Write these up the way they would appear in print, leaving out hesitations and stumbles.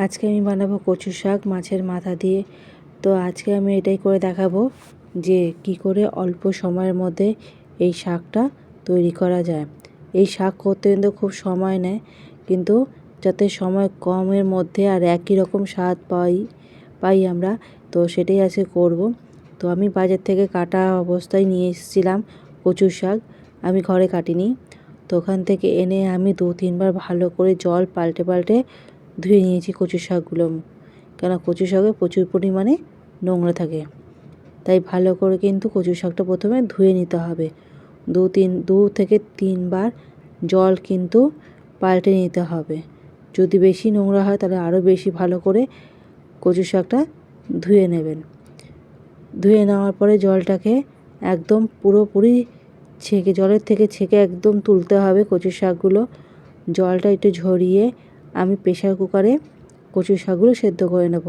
আজকে আমি বানাবো কচু শাক মাছের মাথা দিয়ে। তো আজকে আমি এটাই করে দেখাবো যে কি করে অল্প সময়ের মধ্যে এই শাকটা তৈরি করা যায়। এই শাক করতে কিন্তু খুব সময় নেয়, কিন্তু যাতে সময় কমের মধ্যে আর একই রকম স্বাদ পাই আমরা, তো সেটাই আজকে করব। তো আমি বাজার থেকে কাটা অবস্থায় নিয়ে এসেছিলাম কচু শাক, আমি ঘরে কাটিনি। তো ওখান থেকে এনে আমি 2-3 বার ভালো করে জল পাল্টে ধুয়ে নিয়েছি কচু শাকগুলো, কেন কচু শাকে প্রচুর পরিমাণে নোংরা থাকে। তাই ভালো করে কিন্তু কচু শাকটা প্রথমে ধুয়ে নিতে হবে। 2 থেকে 3 বার জল কিন্তু পাল্টে নিতে হবে। যদি বেশি নোংরা হয় তাহলে আরও বেশি ভালো করে কচু শাকটা ধুয়ে নেবেন। ধুয়ে নেওয়ার পরে জলটাকে একদম পুরোপুরি জলের থেকে ছেঁকে একদম তুলতে হবে কচু শাকগুলো। জলটা একটু ঝরিয়ে আমি প্রেশার কুকারে কচু শাকগুলো সেদ্ধ করে নেব।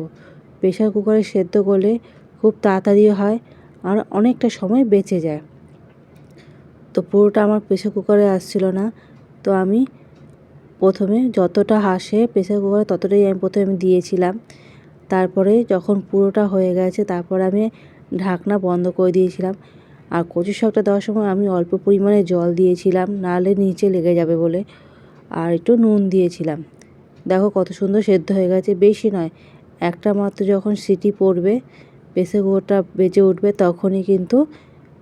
প্রেশার কুকারে সেদ্ধ করলে খুব তাড়াতাড়ি হয় আর অনেকটা সময় বেঁচে যায়। তো পুরোটা আমার প্রেশার কুকারে আসছিল না, তো আমি প্রথমে যতটা আসে প্রেশার কুকারে ততটাই আমি প্রথমে দিয়েছিলাম। তারপরে যখন পুরোটা হয়ে গেছে তারপর আমি ঢাকনা বন্ধ করে দিয়েছিলাম। আর কচু শাকটা দেওয়ার সময় আমি অল্প পরিমাণে জল দিয়েছিলাম, নাহলে নিচে লেগে যাবে বলে, আর একটু নুন দিয়েছিলাম। দেখো কত সুন্দর সেদ্ধ হয়ে গেছে। বেশি নয়, একটা মাত্র যখন সিটি পড়বে, প্রেসার কুকারটা বেজে উঠবে, তখনই কিন্তু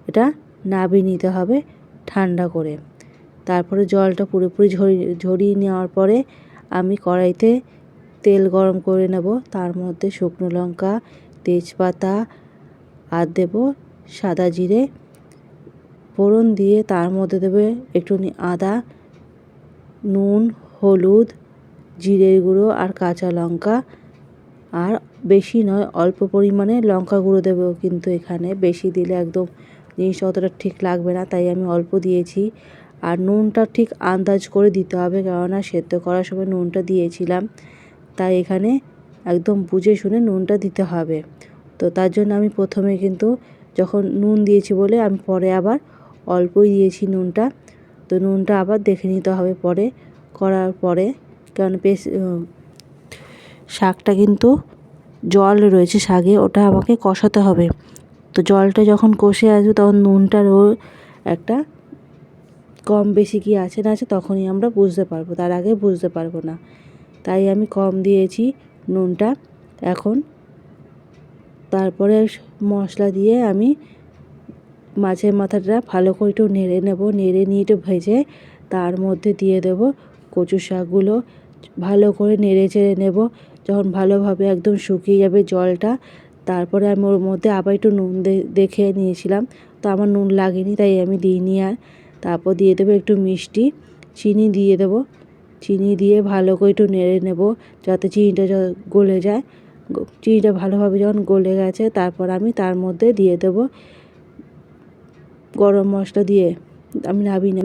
এটা নামিয়ে নিতে হবে ঠান্ডা করে। তারপরে জলটা পুরোপুরি ঝরিয়ে নেওয়ার পরে আমি কড়াইতে তেল গরম করে নেব। তার মধ্যে শুকনো লঙ্কা, তেজপাতা আর দেব সাদা জিরে ফোড়ন দিয়ে, তার মধ্যে দেবে একটুখানি আদা, নুন, হলুদ, জিরের গুঁড়ো আর কাঁচা লঙ্কা। আর বেশি নয়, অল্প পরিমাণে লঙ্কা গুঁড়ো দেবো, কিন্তু এখানে বেশি দিলে একদম জিনিসটা অতটা ঠিক লাগবে না, তাই আমি অল্প দিয়েছি। আর নুনটা ঠিক আন্দাজ করে দিতে হবে, কেননা সেদ্ধ করার সময় নুনটা দিয়েছিলাম, তাই এখানে একদম বুঝে শুনে নুনটা দিতে হবে। তো তার জন্য আমি প্রথমে কিন্তু যখন নুন দিয়েছি বলে আমি পরে আবার অল্পই দিয়েছি নুনটা। তো নুনটা আবার দেখে নিতে হবে পরে করার পরে, কারণ শাকটা কিন্তু জল রয়েছে শাকে, ওটা আমাকে কষাতে হবে। তো জলটা যখন কষে আসবে তখন নুনটারও একটা কম বেশি কি আছে না আছে তখনই আমরা বুঝতে পারবো, তার আগে বুঝতে পারবো না। তাই আমি কম দিয়েছি নুনটা এখন। তারপরে মশলা দিয়ে আমি মাছের মাথাটা ভালো করে একটু নেড়ে নেব, নেড়ে নিয়ে একটু ভেজে তার মধ্যে দিয়ে দেব কচু শাকগুলো। ভালো করে নেড়ে চেড়ে নেব। যখন ভালোভাবে একদম শুকিয়ে যাবে জলটা, তারপরে আমি ওর মধ্যে আবার একটু নুন দেখে নিয়েছিলাম, তো আমার নুন লাগেনি তাই আমি দিইনি আর। তারপর দিয়ে দেবো একটু মিষ্টি, চিনি দিয়ে দেবো। চিনি দিয়ে ভালো করে একটু নেড়ে নেব যাতে চিনিটা গলে যায়। চিনিটা ভালোভাবে যখন গলে গেছে তারপর আমি তার মধ্যে দিয়ে দেবো গরম মশলা দিয়ে আমি নামিয়ে